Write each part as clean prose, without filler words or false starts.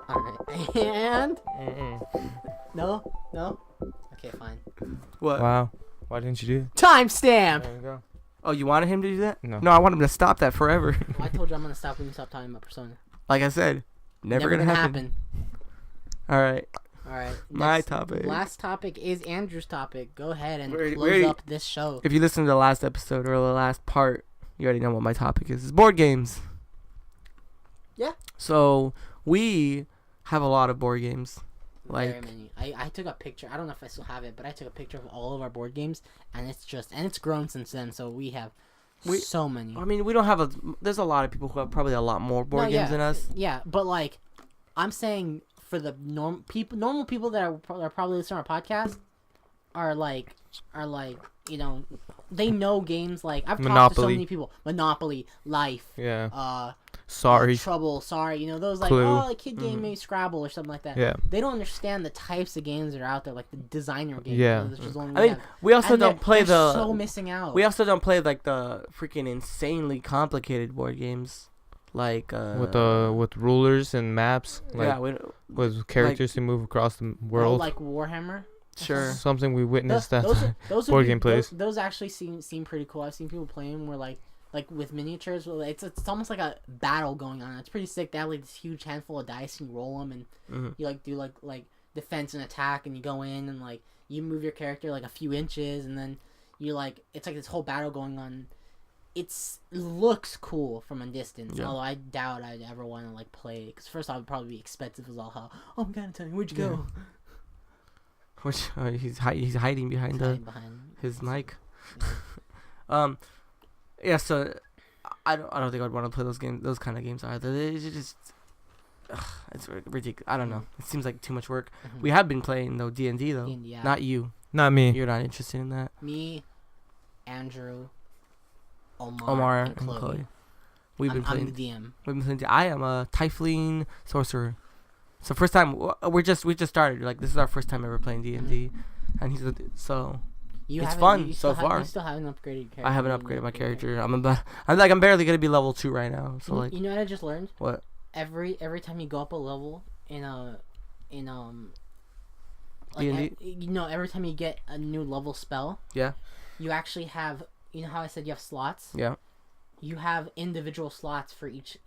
Alright, and... No? Okay, fine. What? Wow. Why didn't you do it? Timestamp! There you go. Oh, you wanted him to do that? No. No, I want him to stop that forever. Well, I told you I'm gonna stop when you stop talking about Persona. Like I said, never gonna happen. All right. Alright. My topic. Last topic is Andrew's topic. Go ahead and We close already- up this show. If you listen to the last episode or the last part, you already know what my topic is. It's board games. Yeah. So we have a lot of board games. Very Like, many. I took a picture. I don't know if I still have it, but I took a picture of all of our board games, and it's grown since then. So we have so many. I mean, we don't have there's a lot of people who have probably a lot more board games than us. Yeah, but like, I'm saying for the normal people that are probably listening to our podcast are like, you know, they know games like I've talked to so many people. Monopoly, Life. Yeah. Sorry. Trouble, sorry, you know, those like, Clue. oh, a kid game, maybe Scrabble or something like that. Yeah. They don't understand the types of games that are out there, like the designer games. Yeah. Which is only I mean, we also don't play they're so missing out. We also don't play like the freaking insanely complicated board games, like with rulers and maps, like yeah, with characters to move across the world. like Warhammer. Sure. Something we witnessed that those board game plays. Those actually seem pretty cool. I've seen people playing where like with miniatures. It's almost like a battle going on. It's pretty sick. They have like this huge handful of dice and you roll them and you like do like defense and attack and you go in and like you move your character like a few inches and then you like it's like this whole battle going on. It looks cool from a distance. Yeah. Although I doubt I'd ever want to like play it because first off, it'd probably be expensive as all hell. Oh my god, I'm telling you, where'd you go? Which he's hiding behind his mic. Yeah. Yeah, so I don't think I'd want to play those kind of games either. It's just it's ridiculous. I don't know. It seems like too much work. Mhm. We have been playing though D&D though. Yeah. Not you. Not me. You're not interested in that. Me, Andrew, Omar and Chloe. We've been playing. I'm the DM. We've been playing. I am a Tiefling sorcerer. So first time we just started. Like this is our first time ever playing D&D, and it's fun so far. You still haven't upgraded your character. I haven't upgraded my character. I'm barely gonna be level 2 right now. So like, you know what I just learned? what? Every time you go up a level in D&D? you know, every time you get a new level spell, Yeah. you actually have. You know how I said you have slots? Yeah. You have individual slots for each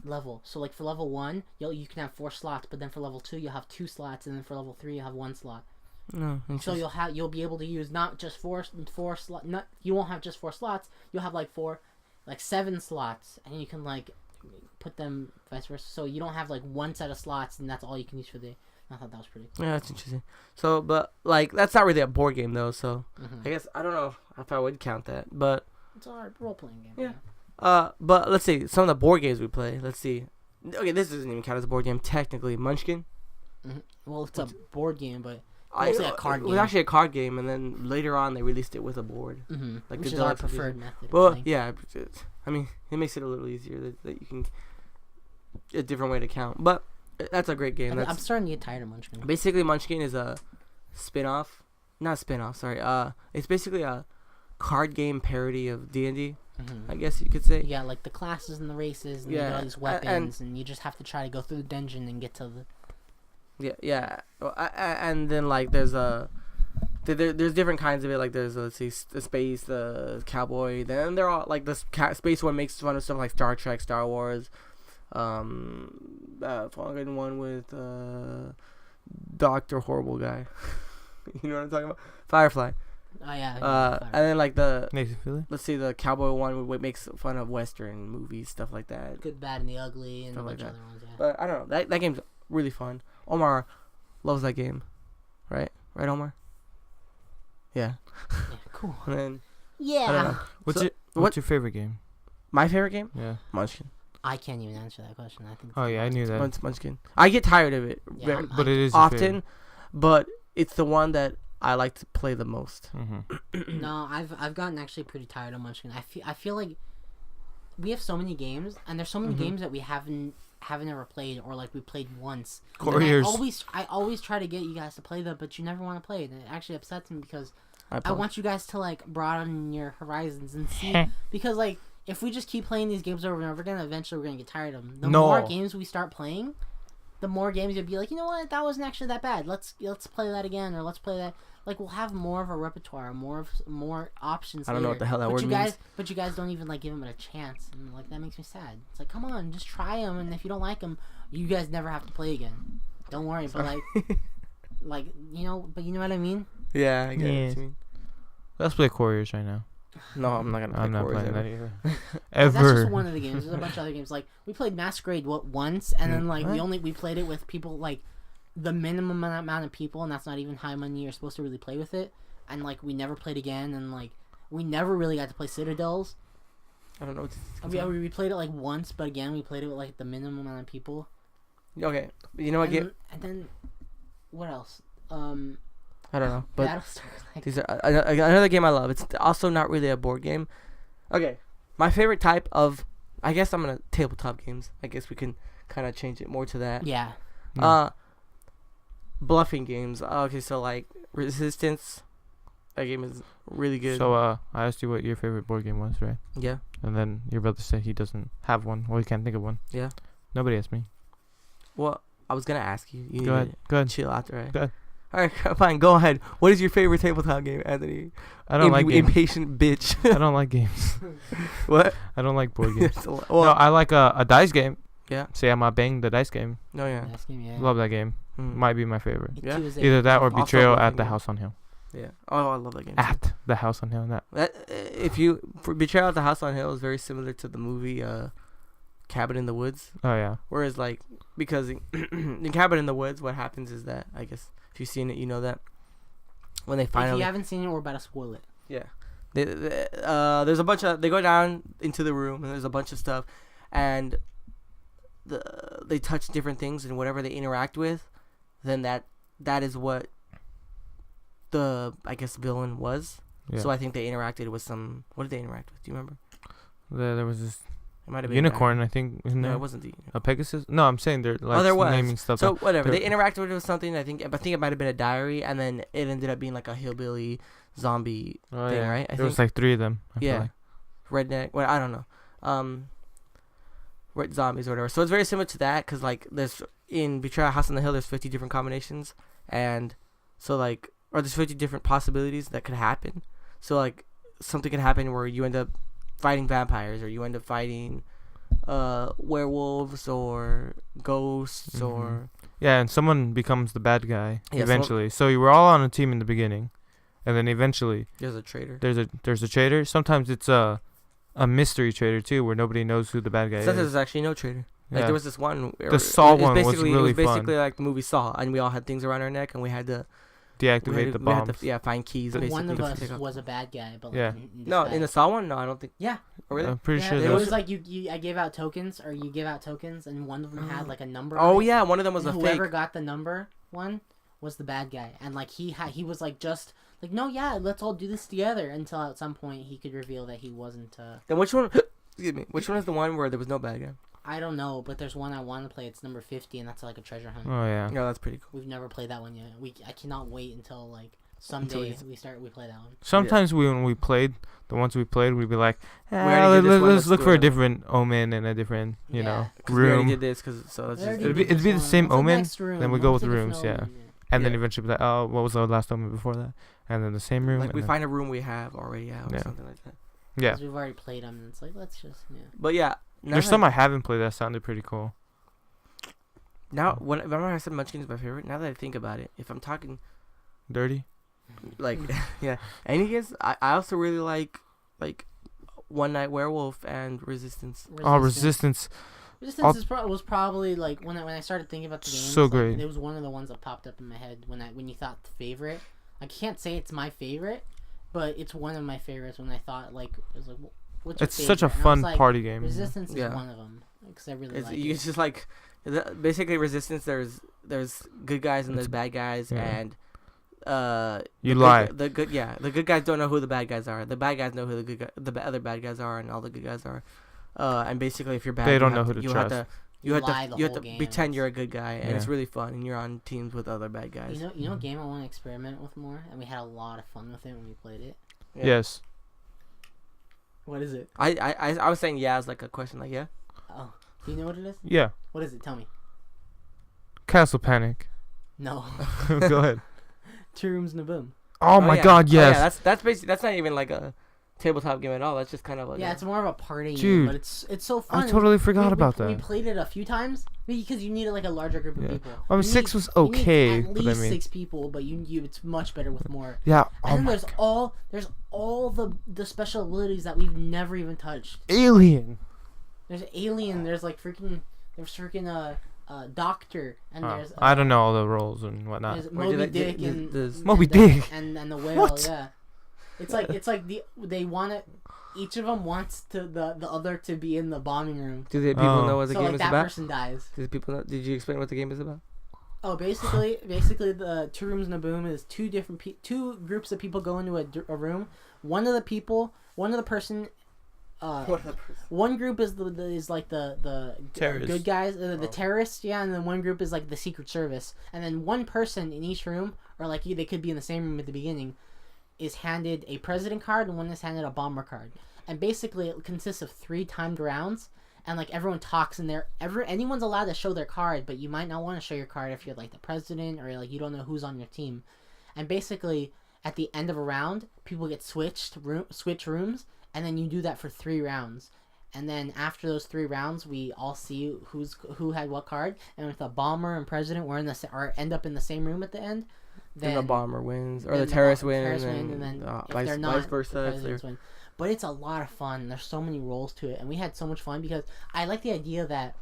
level. So like for level 1, you can have 4 slots, but then for level 2 you'll have 2 slots, and then for level 3 you have 1 slot. No. So you'll be able to use not just four slot. Not you won't have just 4 slots. You'll have like 7 slots, and you can like put them vice versa. So you don't have like one set of slots, and that's all you can use for the day. I thought that was pretty cool. Yeah, that's interesting. So, but like that's not really a board game though. So Mhm. I guess I don't know if I would count that, but It's a role playing game. Yeah. But let's see some of the board games we play. Let's see. Okay, this doesn't even count as a board game technically. Munchkin. Mhm. Well, it's a board game, but mostly a card It was game. actually a card game, and then later on they released it with a board. Mhm. Like Which the is our deluxe edition. preferred method. of Well, playing. yeah. I mean, it makes it a little easier that you can a different way to count. But that's a great game. I'm starting to get tired of Munchkin. Basically, Munchkin is a spin-off. Not spin-off, sorry. It's basically a card game parody of D&D, Mhm. I guess you could say. You got like the classes and the races, and you Yeah, got all these weapons, and you just have to try to go through the dungeon and get to the. Yeah. Well, and then like there's there's different kinds of it. Like there's let's see, the space, the cowboy. Then they're all like the space one makes fun of stuff like Star Trek, Star Wars. Fucking one with Doctor Horrible guy. You know what I'm talking about? Firefly. Oh yeah. And then like Makes you feel it. let's see, the cowboy one makes fun of Western movies, stuff like that. Good, bad, and the ugly, and a Stuff like bunch of that. other ones. Yeah. But I don't know. That game's really fun. Omar loves that game, right? Right, Omar? Yeah. Yeah, cool. And then I don't Yeah. know. What's So, your favorite game? My favorite game? Yeah. Munchkin. I can't even answer that question. I think. Oh yeah, I knew that. Munchkin. I get tired of it Yeah, very But it is your favorite. often, but it's the one that I like to play the most. Mhm. No, I've gotten actually pretty tired of Munchkin. I feel like we have so many games, and there's so many Mhm. games that we haven't haven't ever played, or like we played once. Couriers. I always try to get you guys to play them, but you never want to play it. And it actually upsets me because I want you guys to like broaden your horizons and see. Because like if we just keep playing these games over and over again, eventually we're gonna get tired of them. The more games we start playing, the more games you'll be like, you know what, that wasn't actually that bad. Let's play that again, or let's play that. Like we'll have more of a repertoire, more options. I don't know what the hell that word means. But you guys don't even like give them a chance, and like that makes me sad. It's like, come on, just try them, and if you don't like them, you guys never have to play again. Don't worry, but like you know what I mean? Yeah, I get what you mean. Let's play Couriers right now. No, I'm not gonna play I'm not Couriers playing ever. that either. Ever. That's just one of the games. There's a bunch of other games. Like we played Masquerade once, and then like we played it with people like the minimum amount of people, and that's not even how many you're supposed to really play with it. And like we never played again, and like we never really got to play Citadels. I don't know. We played it like once, but again we played it with like the minimum amount of people. Okay, you know what? And then what else? I don't know, but Battlestar. Like, these are another game I love. It's also not really a board game. Okay, my favorite type of, I guess I'm gonna tabletop games. I guess we can kind of change it more to that. yeah. Bluffing games. Okay, so like Resistance. That game is really good. So I asked you what your favorite board game was, right? Yeah. And then your brother said he doesn't have one. Well, he can't think of one. Yeah. Nobody asked me. Well, I was gonna ask you. You Go ahead. need to Go ahead. chill out, right? Go ahead. All right, fine. Go ahead. What is your favorite tabletop game, Anthony? I don't like games. Impatient bitch. I don't like games. What? I don't like board games. Well, No, I like a dice game. Yeah. Say I'm a bang the dice game. No, yeah. Last game, yeah. Love that game. Mm. Might be my favorite. It Yeah. too is Either that or Also Betrayal bluffing at the game. House on Hill. Yeah. Oh, I love that game. too. At the House on Hill. That if you Betrayal at the House on Hill is very similar to the movie Cabin in the Woods. Oh yeah. Whereas like because in Cabin in the Woods, what happens is that I guess if you've seen it, you know that when they If finally you haven't seen it, we're about to spoil it. yeah, there's a bunch of they go down into the room and there's a bunch of stuff, and they touch different things and whatever they interact with, then that is what the I guess villain was. Yeah. So I think they interacted with some. What did they interact with? Do you remember? There was this It might have been unicorn, I think. Isn't No, there? it wasn't the. A Pegasus? No, I'm saying they're like there was. naming stuff. So whatever, there- they interacted with something. I think it might have been a diary, and then it ended up being like a hillbilly zombie oh, thing, yeah. right? I There was think like 3 of them. I feel yeah, like. redneck. Well, I don't know. Red zombies or whatever. So it's very similar to that because like there's in Betrayal House on the Hill, there's 50 different combinations, and so like or there's 50 different possibilities that could happen. So like something could happen where you end up fighting vampires, or you end up fighting werewolves or ghosts or Yeah, and someone becomes the bad guy Yeah, eventually. So you were all on a team in the beginning, and then eventually there's a traitor. there's a traitor. Sometimes it's a mystery traitor too, where nobody knows who the bad guy Sometimes is. there's actually no traitor. Like Yeah. there was this one. The Saw one was basically, really it was basically fun. like the movie Saw, and we all had things around our neck, and we had to Deactivate the bombs. find keys. But Basically, one of to us take off. was a bad guy, but like, Yeah. No, in the Saw one, no, I don't think. yeah, Oh, really? I'm pretty yeah, sure it there was was. like I gave out tokens, or you give out tokens, and one of them had like a number. Oh on it, yeah, one of them was and a whoever fake. got the number one was the bad guy, and like he was like just like no, yeah, let's all do this together until at some point he could reveal that he wasn't. Then which one? Excuse me. Which one is the one where there was no bad guy? I don't know, but there's one I want to play. It's number 50, and that's like a treasure hunt. Oh yeah. No, that's pretty cool. We've never played that one yet. I cannot wait until like someday Until we play that one. Sometimes when we played the ones we played, we'd be like, already did this one, let's let's look do for a another one." different omen and a different you know 'Cause we already room, did this, so let's just. It'd be the same omen, then we go with rooms, yeah. and then Yeah. eventually be like, oh, what was the last omen before that, and then the same room. Like and we then- find a room we have already out or Yeah. something like that. yeah. We've already played them, and it's like let's just But yeah, There's some I haven't played that sounded pretty cool. now. Remember I said Munchkin is my favorite. Now that I think about it, if I'm talking Dirty. like yeah, any games, I also really like One Night Werewolf and Resistance. Oh, Resistance. Resistance was probably like when I started thinking about the games. So like, great. It was one of the ones that popped up in my head when you thought the favorite. I can't say it's my favorite, but it's one of my favorites. When I thought like it was like, what's your It's such a favorite? And I fun was like, party game. Resistance Yeah. is one of them because I really like It's it. just like basically Resistance. There's good guys and there's bad guys, yeah. and You the lie. the good guys don't know who the bad guys are. The bad guys know who the other bad guys are, and all the good guys are. And basically, if you're bad, They you don't have know who to you have trust. You have lie to the you have whole to game. pretend you're a good guy, and Yeah. it's really fun. And you're on teams with other bad guys. You know, a game I want to experiment with more, and we had a lot of fun with it when we played it. Yeah. Yes. What is it? I was saying yeah as like a question, like yeah. Oh, do you know what it is? Yeah. What is it? Tell me. Castle Panic. No. Go ahead. 2 Rooms and a Boom. Oh my yeah. God, yes. Oh, yeah, that's basically that's not even like a tabletop game at all. That's just kind of like Yeah, it's more of a party Dude, game, but it's so fun. I totally forgot we, about we, that. We played it a few times because you needed like a larger group of Yeah. people. I mean, You 6 need- was you need okay, at but least I mean, 6 people, but you it's much better with more. yeah. Oh And then my there's all the special abilities that we've never even touched. Alien. There's Alien. There's freaking Doctor, and there's I don't know all the roles and whatnot. there's Moby Dick and Moby and Dick. and the whale. What? Yeah, it's like they want it. Each of them wants the other to be in the bombing room. Do the people know what the So game like is that about? person dies. Do the people know, did you explain what the game is about? Oh, basically, the 2 Rooms and a Boom is two groups of people go into a room. One group is the Terrorists. good guys, the terrorists, yeah, and then one group is like the Secret Service, and then one person in each room, or like they could be in the same room at the beginning, is handed a president card and one is handed a bomber card, and basically it consists of 3 timed rounds. And like everyone talks in there, anyone's allowed to show their card, but you might not want to show your card if you're like the president or like you don't know who's on your team. And basically, at the end of a round, people get switch rooms, and then you do that for 3 rounds. And then after those 3 rounds, we all see who had what card. And if the bomber and president were end up in the same room at the end, then the bomber wins, or then the terrorist win, and then if they're not, vice versa. the if presidents they're- win. But it's a lot of fun. There's so many roles to it, and we had so much fun because I like the idea that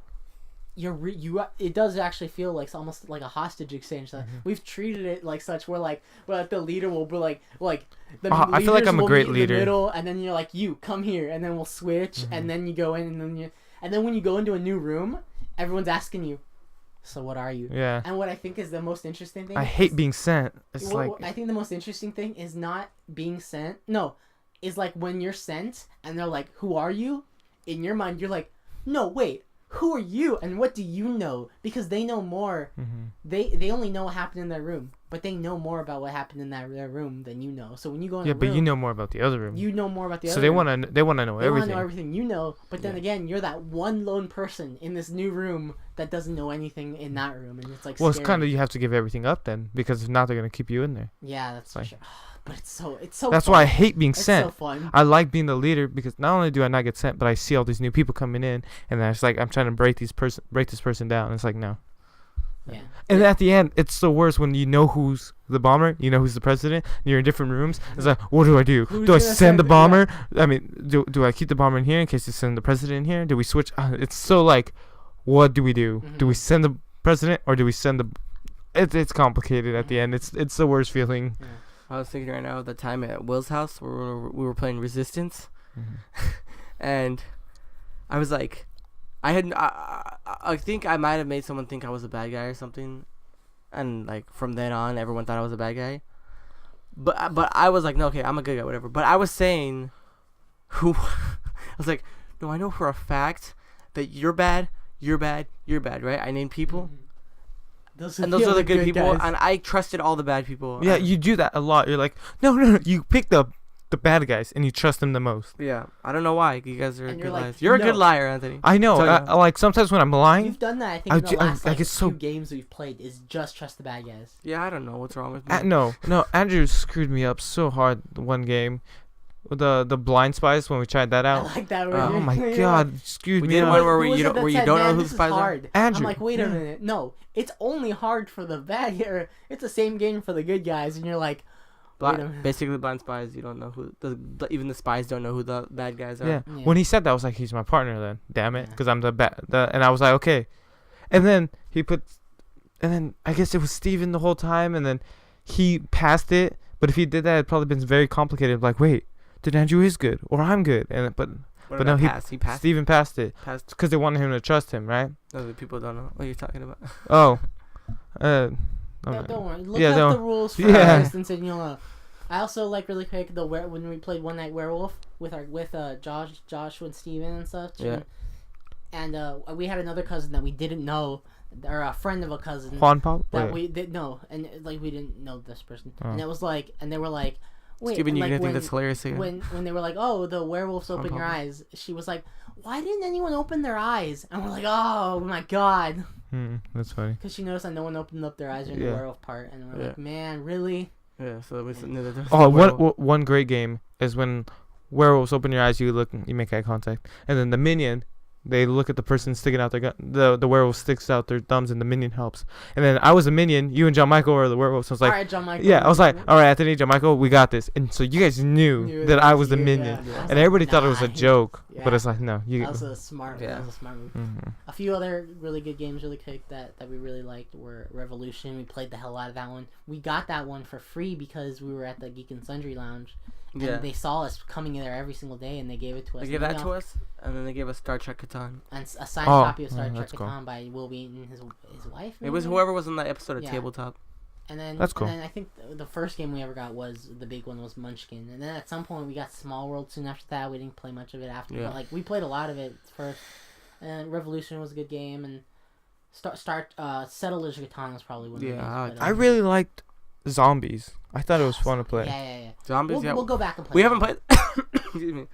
it does actually feel like almost like a hostage exchange. That we've treated it like such. We're like the leader will be like the I feel like leaders I'm a will great meet in leader. the middle, and then you're like, you come here, and then we'll switch, and then you go in, and then when you go into a new room, everyone's asking you, so what are you? Yeah. And what I think is the most interesting thing. I hate being sent. It's like I think the most interesting thing is not being sent. No, is like when you're sent and they're like, "Who are you?" In your mind, you're like, "No, wait, who are you? And what do you know?" Because they know more. They only know what happened in their room, but they know more about what happened in their room than you know. So when you go in, but you know more about the other room. you know more about the So other. they room. want to know They want to everything. know everything you know, but then again, you're that one lone person in this new room that doesn't know anything in that room, and it's like. Well, it's scary. kind of you have to give everything up then, because if not, they're gonna keep you in there. Yeah, that's for like- sure. But it's so. That's fun. why I hate being It's sent. so fun. I like being the leader because not only do I not get sent, but I see all these new people coming in, and then it's like I'm trying to break this person down. It's like no. Yeah. And at the end, it's the worst when you know who's the bomber, you know who's the president, and you're in different rooms. It's like, what do I do? Who's Do I gonna send the send- bomber? I mean, do I keep the bomber in here in case you send the president in here? Do we switch? It's so like, what do we do? Do we send the president or do we send the? It's complicated at the end. It's the worst feeling. Yeah. I was thinking right now of the time at Will's house where we were playing Resistance, and I was like, I think I might have made someone think I was a bad guy or something, and like from then on, everyone thought I was a bad guy. But I was like, no, okay, I'm a good guy, whatever. But I was saying, I was like, no, I know for a fact that you're bad, right? I named people. Those And those are the good people, guys. and I trusted all the bad people. Yeah, you do that a lot. You're like, no. You pick the bad guys and you trust them the most. Yeah, I don't know why. You guys are And good you're like, liars. You're a no. good liar, Anthony. I know. Tell ya. I like sometimes when I'm lying. You've done that. I think in the last I get so. few games we've played is just trust the bad guys. Yeah, I don't know what's wrong with me. No. Andrew screwed me up so hard one game. With the blind spies when we tried that I out. like that. Oh my god, screwed We me did up. one where Who was you it don't that where you said, don't know "Man, who this the is spies are. hard." Andrew. I'm like, wait a minute. No, it's only hard for the bad guy. It's the same game for the good guys, and you're like, wait a minute. Basically, blind spies. You don't know who even the spies don't know who the bad guys are. Yeah. Yeah. When he said that, I was like, he's my partner then. Damn it, Yeah. because I'm and I was like, okay. And then and then I guess it was Steven the whole time, and then he passed it. But if he did that, it'd probably been very complicated. Like, wait, then Andrew is good, or I'm good, but What But about no, he passed. Steven passed it Passed. because they wanted him to trust him, right? Other people don't know what you're talking about. Oh, Don't worry. Look Yeah, up don't- the rules for Yeah. Resistance, and you'll know. I also like really quick when we played One Night Werewolf with Josh and Steven and such. Yeah. And we had another cousin that we didn't know, or a friend of a cousin. Juan Pablo? That we didn't know, and like we didn't know this person, and it was like, and they were like, wait, Steven, and, you're like, gonna think that's hilarious again. when they were like, oh, the werewolves open your eyes, she was like, why didn't anyone open their eyes? And we're like, oh my god. That's funny. Because she noticed that no one opened up their eyes during the werewolf part, and we're like, man, really? Yeah, so we knew that there's one great game is when werewolves open your eyes, you look, you make eye contact, and then the minion, they look at the person sticking out their gun. The werewolf sticks out their thumbs, and the minion helps. And then I was a minion. You and John Michael were the werewolves. So I was like, all right, John Michael. yeah, I was like, all right, Anthony, John Michael, we got this. And so you guys knew that I was the minion, and everybody thought it was a joke. Yeah. But it's like, no, you. That was a smart. Yeah. That was a smart move. Mm-hmm. A few other really good games, really quick that we really liked were Revolution. We played the hell out of that one. We got that one for free because we were at the Geek and Sundry Lounge. And they saw us coming in there every single day, and they gave it to us. They gave that to us, and then they gave us Star Trek Catan. And a signed copy of Star Trek Catan by Will Wheaton and his wife. Maybe? It was whoever was in that episode of Tabletop. And then that's cool. And then I think the first game we ever got was the big one was Munchkin, and then at some point we got Small World. Soon after that, we didn't play much of it after. But like we played a lot of it first. And Revolution was a good game, and Settlers Catan was probably one of the games. I really liked Zombies. I thought it was fun to play. Yeah. Zombies. We'll go back and play. We haven't played. Excuse me.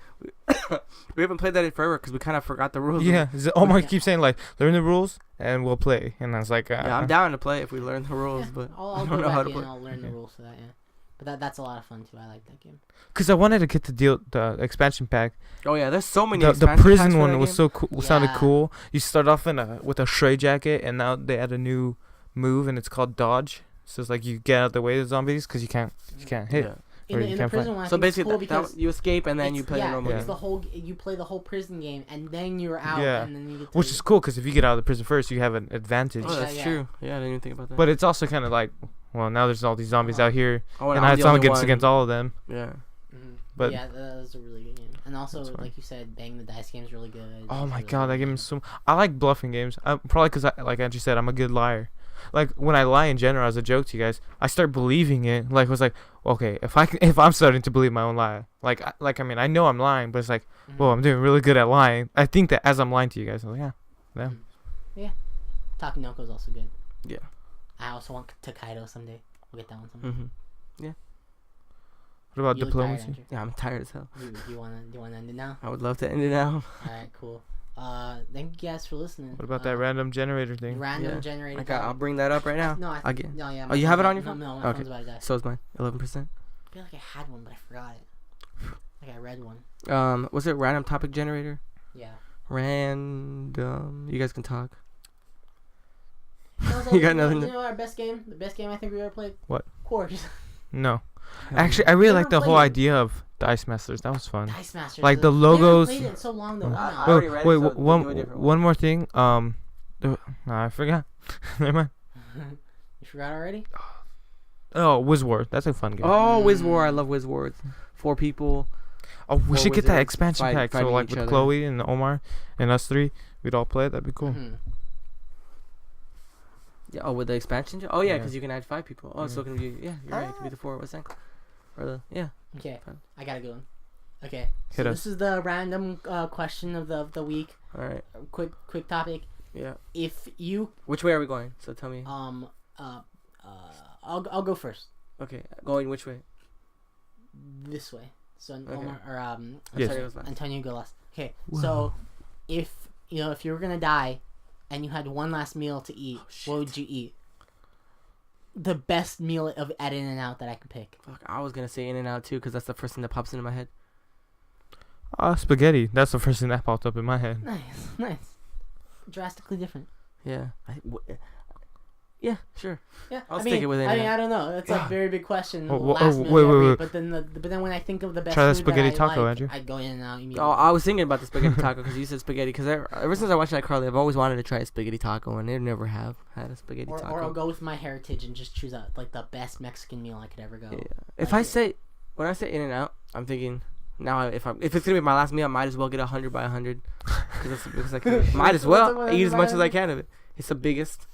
We haven't played that in forever because we kind of forgot the rules. Yeah, Omar keeps saying like, learn the rules and we'll play, and I was like, yeah, I'm down to play if we learn the rules, but I'll go back and I'll learn the rules for that. Yeah, but that's a lot of fun too. I like that game. Cause I wanted to get the expansion pack. Oh yeah, there's so many. The prison one was so cool. Sounded cool. You start off with a stray jacket, and now they add a new move, and it's called dodge. So it's like you get out of the way of the zombies because you can't hit. Yeah. In the prison one, so basically, cool you escape and then you play the normal game. You play the whole prison game and then you're out. Yeah. And then you get which is cool because if you get out of the prison first, you have an advantage. Oh, that's true. Yeah, I didn't even think about that. But it's also kind of like, well, now there's all these zombies out here, and I'm it's against all of them. Yeah. Mm-hmm. But yeah, that was a really good game. And also, like you said, Bang the Dice game is really good. Oh my god, that game is so. I like bluffing games. Probably because, like Andrew said, I'm a good liar. Like when I lie in general as a joke to you guys, I start believing it. Like it was like, okay, if I'm starting to believe my own lie, I mean I know I'm lying, but it's like, well, I'm doing really good at lying. I think that as I'm lying to you guys, I'm like, yeah. Takenoko is also good. Yeah. I also want Tokaido someday. We'll get that one someday. Mm-hmm. Yeah. What about diplomacy? Tired, yeah, I'm tired as hell. Do you wanna end it now? I would love to end it now. Alright, cool. Thank you guys for listening. What about that random generator thing? Generator. I'll bring that up right now. No, yeah. Oh, you have it on your phone? No, my phone's about to die. So is mine. 11%. I feel like I had one, but I forgot it. Like I read one. Was it random topic generator? Yeah. Random. You guys can talk. You got nothing. You know our best game? The best game I think we ever played? What? Quartz. No. Actually, I really like the whole idea of Dice Masters. That was fun. Dice Masters. Like the logos. We haven't played it in so long though. Wait, one more thing. I forgot. Never mind. You forgot already? Oh, Wizward. That's a fun game. Oh, Wizward. I love Wizward. 4 people. Oh, we should get that expansion pack. So like with Chloe and Omar and us 3, we'd all play it. That'd be cool. Mm-hmm. Yeah. Oh, with the expansion? Oh yeah, because you can add 5 people. Oh, so it can be you're right. It can be the 4. What's that? Or the Okay, I got a good one. Okay, so this is the random question of the week. All right. Quick topic. Yeah. If you. Which way are we going? So tell me. I'll go first. Okay, going which way? This way. So yes. Antonio go last. Okay, so if you were gonna die, and you had one last meal to eat, what would you eat? The best meal at In-N-Out that I could pick. Fuck, I was gonna say In-N-Out too, because that's the first thing that pops into my head. Spaghetti. That's the first thing that popped up in my head. Nice. Drastically different. Yeah. Yeah, sure. Yeah, I'll stick it with In-N-Out. I mean, I don't know. That's a very big question. Wait. But then when I think of the best try the food spaghetti that taco, I Andrew. I'd go In-N-Out immediately. Oh, I was thinking about the spaghetti taco because you said spaghetti. Because ever since I watched iCarly, I've always wanted to try a spaghetti taco, and I never have had a spaghetti taco. Or I'll go with my heritage and just choose the best Mexican meal I could ever go. Yeah. When I say In-N-Out, I'm thinking now if it's gonna be my last meal, I might as well get 100 by 100. Because might as well eat as much as I can of it. It's the biggest.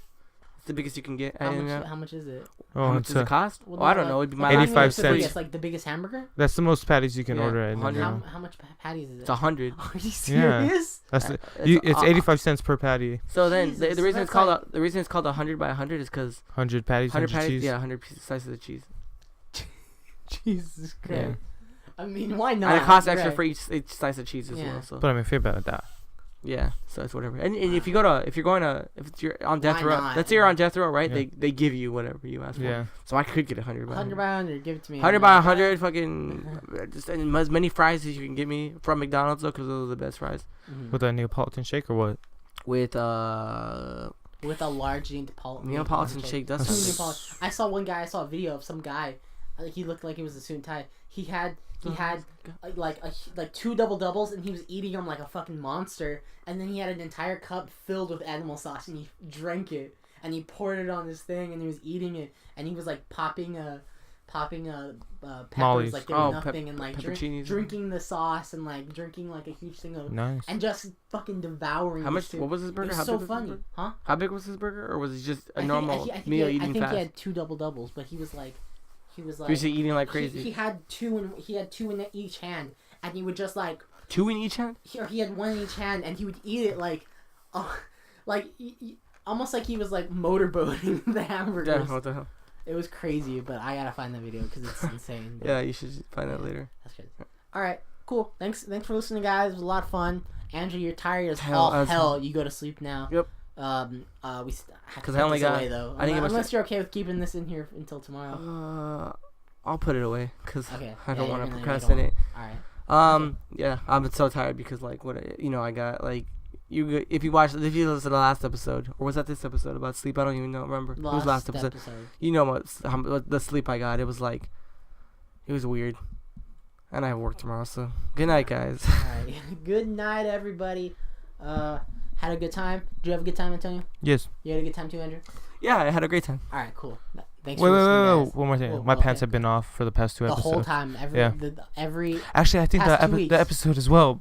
It's the biggest you can get. How much is it? Oh, How much does it cost? Well, Oh, I don't know. It'd be my 85 last cents. It's like the biggest hamburger. that's the most patties you can Yeah, order. 100. How much patties is it? It's 100. Are you serious? That's it's 85 cents per patty. So then the Jesus, reason it's that's called like- the reason it's called 100 by 100 is because 100 patties, 100 patties. cheese. Yeah, 100 slices of cheese. Jesus Christ. Yeah. I mean, why not? And it costs extra Right. for each slice of cheese as Yeah. well. So But I mean, feel about that. yeah, so it's whatever. And if you're on death Why row, not? let's say you're on death row, right? Yeah. They give you whatever you ask for. Yeah. So I could get 100 by 100 by 100. Give it to me. 100 by 100, fucking just and as many fries as you can get me from McDonald's though, because those are the best fries. Mhm. With a Neapolitan shake or what? With With a large Neapolitan Neapolitan shake. That's Two That's- Neapolitan- I saw one guy. I saw a video of some guy. He looked like he was a suit and tie. He had like two double doubles, and he was eating them like a fucking monster. And then he had an entire cup filled with animal sauce, and he drank it, and he poured it on this thing, and he was eating it, and he was like popping peppers Molly's. like they were Oh, nothing, and like pepperoncinis. drinking the sauce, and like drinking like a huge thing of, Nice. and just fucking devouring. How much? this shit. What was his It burger? was How so big was his funny, burger? huh? How big was his burger, or was it just a I normal think meal I eating think fast? he had two double doubles, but he was like, He was eating like crazy. He had two in each hand, and he would just like 2 in each hand. he had one in each hand, and he would eat it like, almost like he was like motorboating the hamburgers. Yeah, what the hell? It was crazy, but I gotta find that video because it's insane. But Yeah, you should find that later. that's good. All right, cool. Thanks for listening, guys. It was a lot of fun. Andrew, you're tired as Hell, hell. You go to sleep now. Yep. We have to 'Cause put I only this got- away, though. I didn't get much Unless you're okay with keeping this in here until tomorrow. I'll put it away because Okay. I don't Yeah, want to you're gonna- procrastinate. All right. Yeah, I'm so tired because like I got like if you listen to the last episode, or was that this episode about sleep? I don't even remember. It was last episode. You know what the sleep I got? It was weird, and I have work tomorrow. So good night, guys. All right. Good night, everybody. Had a good time. Did you have a good time, Antonio? Yes. You had a good time too, Andrew? Yeah, I had a great time. All right, cool. Thanks Wait, for wait, listening, wait, guys. one more thing. Whoa, My okay. pants have been off for the past 2 The episodes. whole time. Yeah. Every Actually, I think past 2 the weeks. episode as well.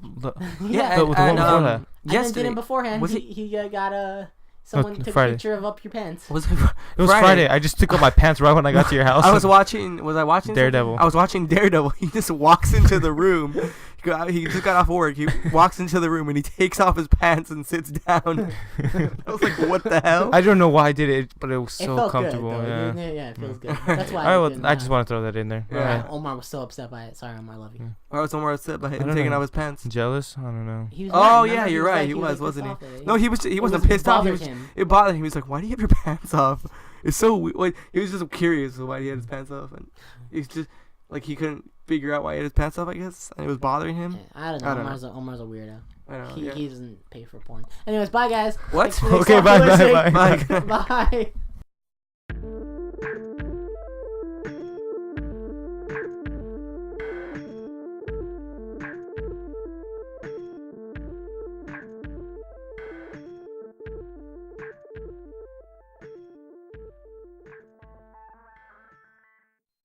Yeah. the one before that. And then Yesterday didn't beforehand. was He got someone took Friday. a picture of up your pants. was it? It was Friday. I just took off my pants right when I got to your house. I was watching. Was I watching Daredevil. something? I was watching Daredevil. He just walks into the room. He just got off work. He walks into the room and he takes off his pants and sits down. I was like, "What the hell?" I don't know why I did it, but it was It so felt comfortable. good, though. Yeah. Yeah, it feels good. That's why. All right, well, didn't I just have- want to throw that in there. Yeah. Alright. Omar was so upset by it. Sorry, Omar, I love you. I was somewhere upset by I him don't taking know. off his pants. Jealous? I don't know. He was Oh, mad, yeah, remember? you're right. He like, was, pissed wasn't he? off at it. No, he wasn't pissed off. He was, him. it bothered him. He was like, "Why do you have your pants off?" It's so weird. Like, he was just curious why he had his pants off, and he's just like he couldn't figure out why he had his pants off. I guess, and it was bothering him. Yeah, I don't know. I don't Omar's a weirdo. I don't know. He Yeah. doesn't pay for porn. Anyways, bye guys. What? Thanks Okay, for bye, listening. bye, bye. Bye. Bye.